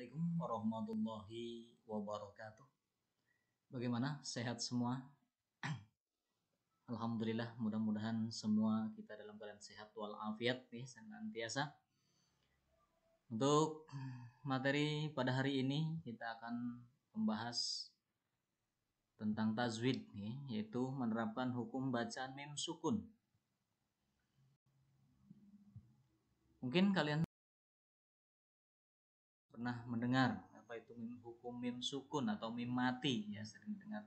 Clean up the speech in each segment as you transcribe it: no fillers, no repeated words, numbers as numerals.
Assalamualaikum warahmatullahi wabarakatuh. Bagaimana? Sehat semua? Alhamdulillah, mudah-mudahan semua kita dalam keadaan sehat walafiat nih senantiasa. Untuk materi pada hari ini kita akan membahas tentang tajwid nih, yaitu menerapkan hukum bacaan mim sukun. Mungkin kalian pernah mendengar apa itu hukum mim sukun atau mim mati, ya sering dengar.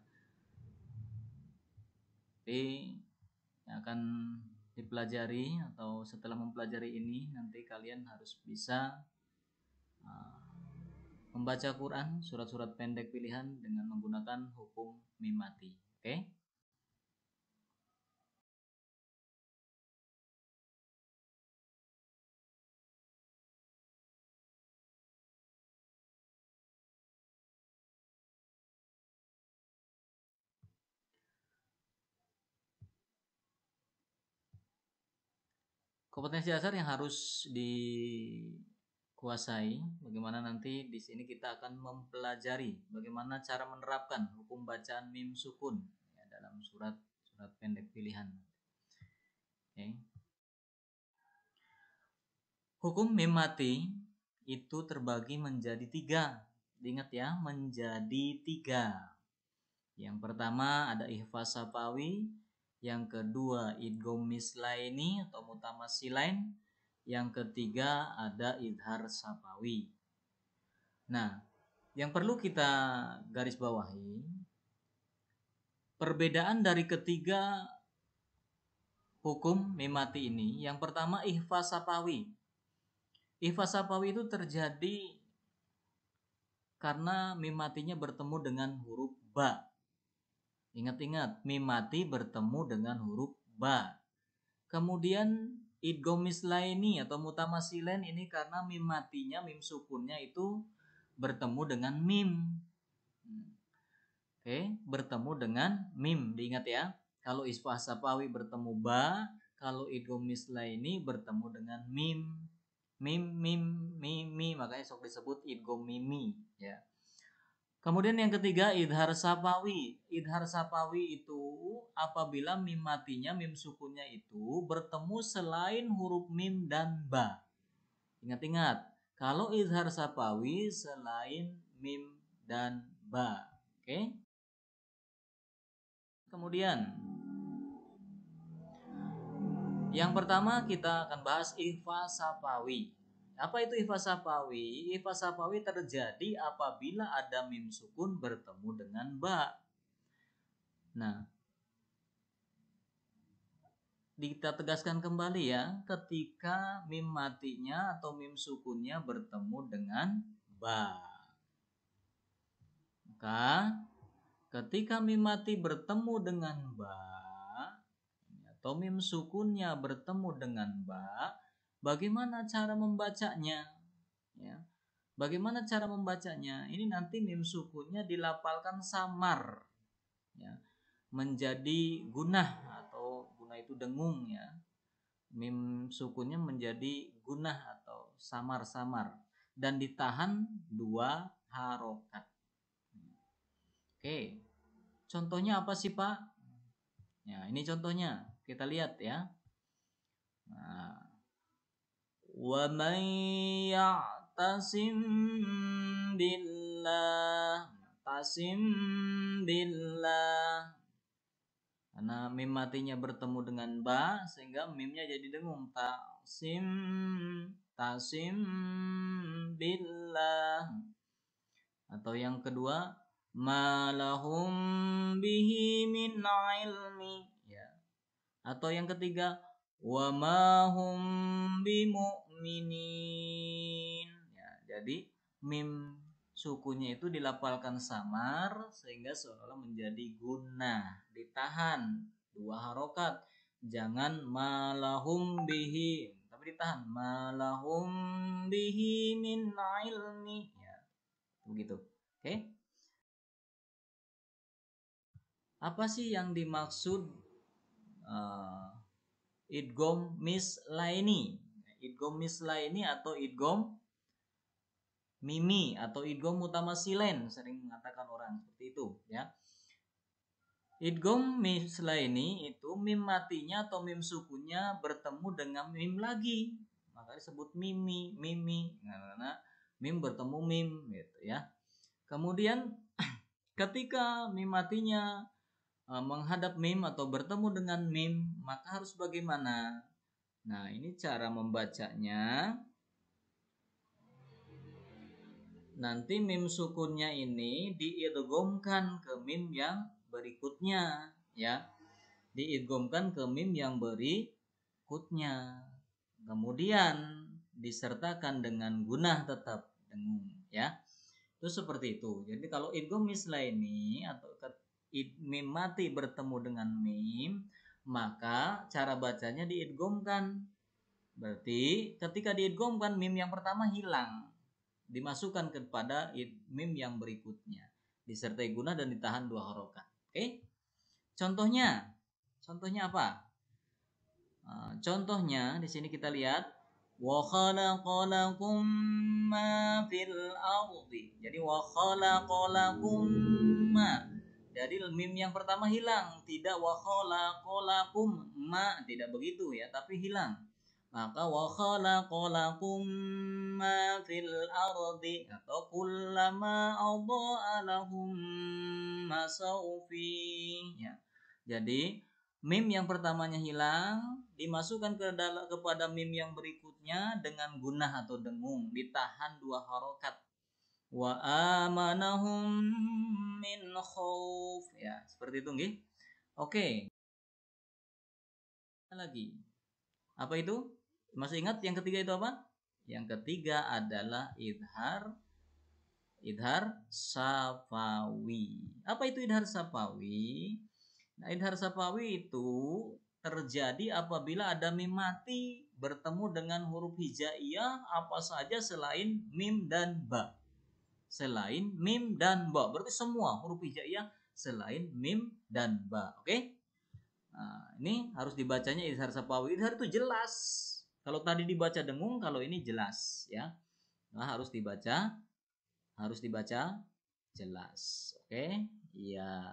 Tapi yang akan dipelajari atau setelah mempelajari ini nanti kalian harus bisa membaca Quran surat-surat pendek pilihan dengan menggunakan hukum mim mati. Oke? Kompetensi dasar yang harus dikuasai, bagaimana nanti di sini kita akan mempelajari bagaimana cara menerapkan hukum bacaan mim sukun ya, dalam surat-surat pendek pilihan. Oke. Hukum mim mati itu terbagi menjadi 3. Ingat ya, menjadi 3. Yang pertama ada ihfa safawi, yang kedua idgham mislaini atau mutamasilain, yang ketiga ada idhar safawi. Nah, yang perlu kita garis bawahi, perbedaan dari ketiga hukum mim mati ini, yang pertama ihfa safawi. Ihfa safawi itu terjadi karena mim matinya bertemu dengan huruf ba. Ingat-ingat, mim mati bertemu dengan huruf ba. Kemudian idgham mislaini atau mutamasilain ini karena mim matinya, mim sukunnya itu bertemu dengan mim. Oke, bertemu dengan mim. Diingat ya. Kalau isfah safawi bertemu ba, kalau idgham mislaini bertemu dengan mim. Mim, makanya sok disebut idgham mimi ya. Kemudian yang ketiga idhar safawi. Idhar safawi itu apabila mim matinya, mim sukunnya itu bertemu selain huruf mim dan ba. Ingat-ingat, kalau idhar safawi selain mim dan ba. Oke? Kemudian yang pertama kita akan bahas ihfa safawi. Apa itu ihfa safawi? Ihfa safawi terjadi apabila ada mim sukun bertemu dengan ba. Nah, kita tegaskan kembali ya, ketika mim matinya atau mim sukunnya bertemu dengan ba. Maka ketika mim mati bertemu dengan ba atau mim sukunnya bertemu dengan ba, bagaimana cara membacanya? Ya. Bagaimana cara membacanya? Ini nanti mim sukunnya dilafalkan samar, ya, menjadi gunah atau gunah itu dengung ya. Mim sukunnya menjadi gunah atau samar-samar dan ditahan 2 harokat. Oke, contohnya apa sih Pak? Ya, ini contohnya kita lihat ya. Nah, wa man ya'tasim billah, tasim billah. Karena mim matinya bertemu dengan ba sehingga mimnya jadi dengung. Tasim billah. Atau yang kedua malahum bihi min ilmi ya. Atau yang ketiga wa ma hum bimu'minin ya. Jadi mim sukunya itu dilafalkan samar sehingga seolah-olah menjadi gunah, ditahan 2 harokat. Jangan malahum bihi, tapi ditahan malahum bihi min ilmi ya. Begitu. Oke? Apa sih yang dimaksud idgham mislaini? Idgham mislaini atau idgham mimi atau idgham mutamasilen, sering mengatakan orang seperti itu ya. Idgham mislaini itu mim matinya atau mim sukunnya bertemu dengan mim lagi, maka disebut mimi karena mim bertemu mim gitu ya. Kemudian ketika mim matinya menghadap mim atau bertemu dengan mim, maka harus bagaimana? Nah, ini cara membacanya. Nanti mim sukunnya ini diidghamkan ke mim yang berikutnya ya. Diidghamkan ke mim yang berikutnya. Kemudian disertakan dengan gunah tetap dengung ya. Itu seperti itu. Jadi kalau idgham mislaini atau mim mati bertemu dengan mim, maka cara bacanya diidghamkan. Berarti ketika diidghamkan mim yang pertama hilang, dimasukkan kepada mim yang berikutnya, disertai gunah dan ditahan 2 harokat. Oke? Contohnya apa? Contohnya di sini kita lihat wa khalaqalakum ma fil ardi. Jadi wa khalaqalakum ma. Jadi mim yang pertama hilang, tidak wa khalaqalakum ma, tidak begitu ya, tapi hilang. Maka wa khalaqalakum ma fil ardi atau kullama adha'a lahum masaufi ya. Jadi mim yang pertamanya hilang dimasukkan kepada mim yang berikutnya dengan gunah atau dengung, ditahan 2 harokat. Wa amanahum min khauf ya, seperti itu nggih. Oke. Lagi. Apa itu? Masih ingat yang ketiga itu apa? Yang ketiga adalah idhar safawi. Apa itu idhar safawi? Nah, idhar safawi itu terjadi apabila ada mim mati bertemu dengan huruf hijaiyah apa saja selain mim dan ba. Selain mim dan ba. Berarti semua huruf hijaiyah selain mim dan ba. Oke? Nah, ini harus dibacanya idhar safawi. Idhar itu jelas. Kalau tadi dibaca dengung, kalau ini jelas ya. Nah, harus dibaca jelas. Oke? Iya.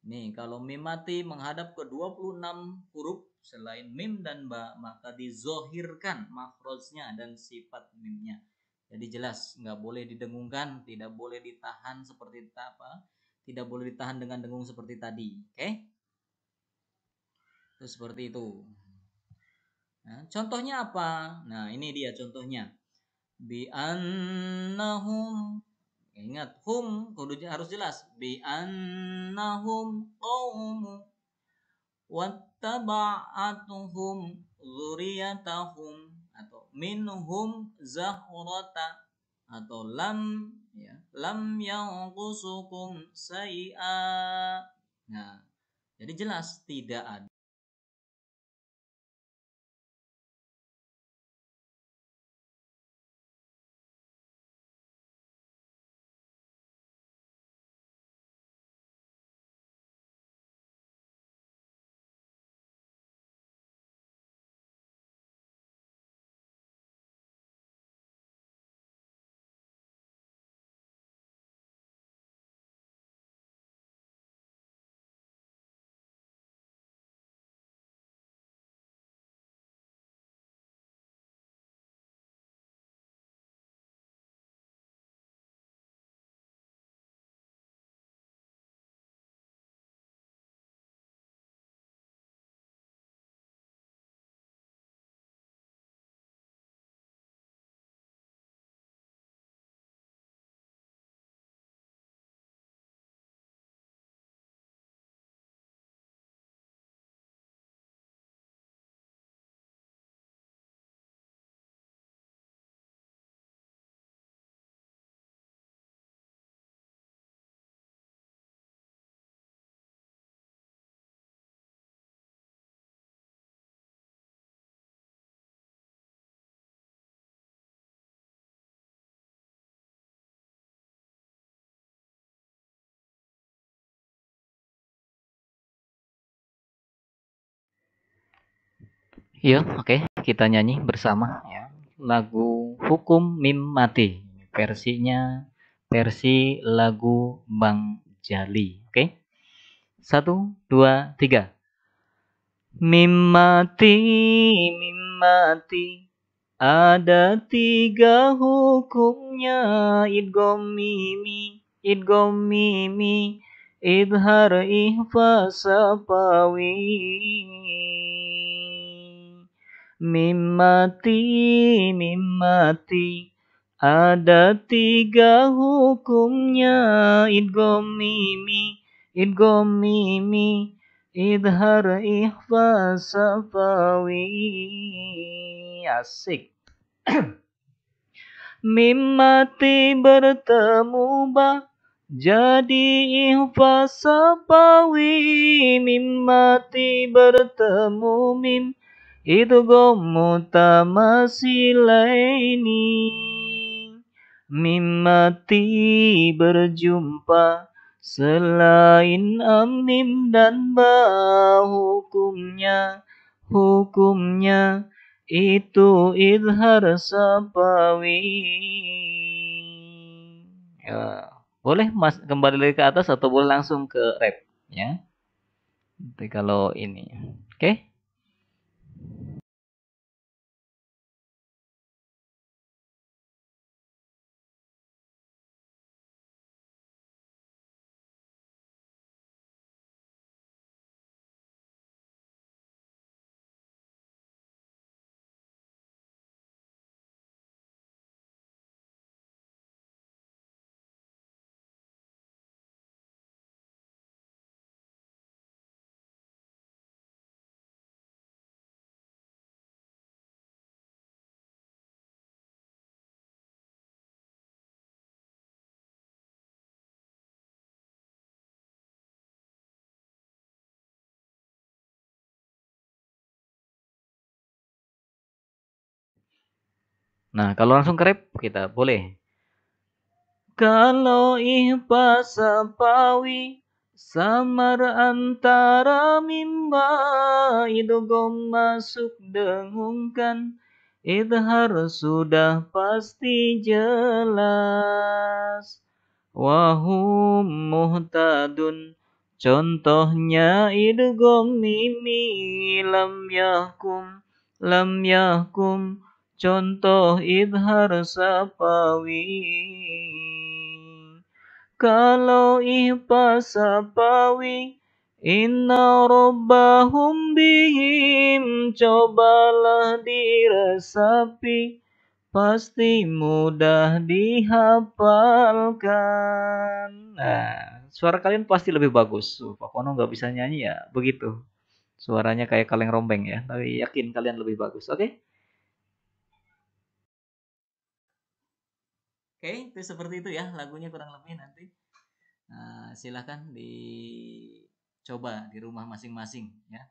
Nih, kalau mim mati menghadap ke 26 huruf selain mim dan ba, maka dizohirkan makhrajnya dan sifat mimnya. Jadi jelas, nggak boleh didengungkan, tidak boleh ditahan seperti apa, tidak boleh ditahan dengan dengung seperti tadi. Oke? Itu seperti itu. Nah, contohnya apa? Nah, ini dia contohnya. Bi annahum, ingat hum kudunya harus jelas. Bi annahum qaumu wattaba'atuhum dzurriyyatahum atau minhum zahrata atau lam ya, lam yanqusukum say'a. Nah, jadi jelas tidak ada Yuk, oke, kita nyanyi bersama ya. Lagu Hukum Mim Mati. versinya versi lagu Bang Jali. Oke? 1, 2, 3. Mimati, mimati, ada 3 hukumnya. Idgham mimi, idgham mimi, idhar ikhfa safawi. Mimati, mimati, ada 3 hukumnya. Idgham mimi, idgham mimi, idhar ikhfa safawi. Asik. Mimati bertemu ba, jadi ikhfa safawi. Mimati bertemu mim, idgham mutamasilaini. Mimati berjumpa selain mim dan ba, hukumnya itu idhar safawi. Ya, boleh Mas kembali lagi ke atas atau boleh langsung ke rap ya. Nanti kalau ini. Oke? Nah, kalau langsung ke rap kita boleh. Kalau ihpa sapawi samar antara mimba, idgham masuk dengungkan, idhar sudah pasti jelas. Wahum muhtadun, contohnya idgham mimi, lam yahkum, contoh idhar sapawi. Kalau ihpa sapawi, inna rabbahum bihim, cobalah diresapi, pasti mudah dihafalkan. Nah, suara kalian pasti lebih bagus. Pak Kono nggak bisa nyanyi ya, begitu. Suaranya kayak kaleng rombeng ya, tapi yakin kalian lebih bagus. Oke? Oke, itu seperti itu ya lagunya kurang lebih nanti. Silahkan dicoba di rumah masing-masing ya.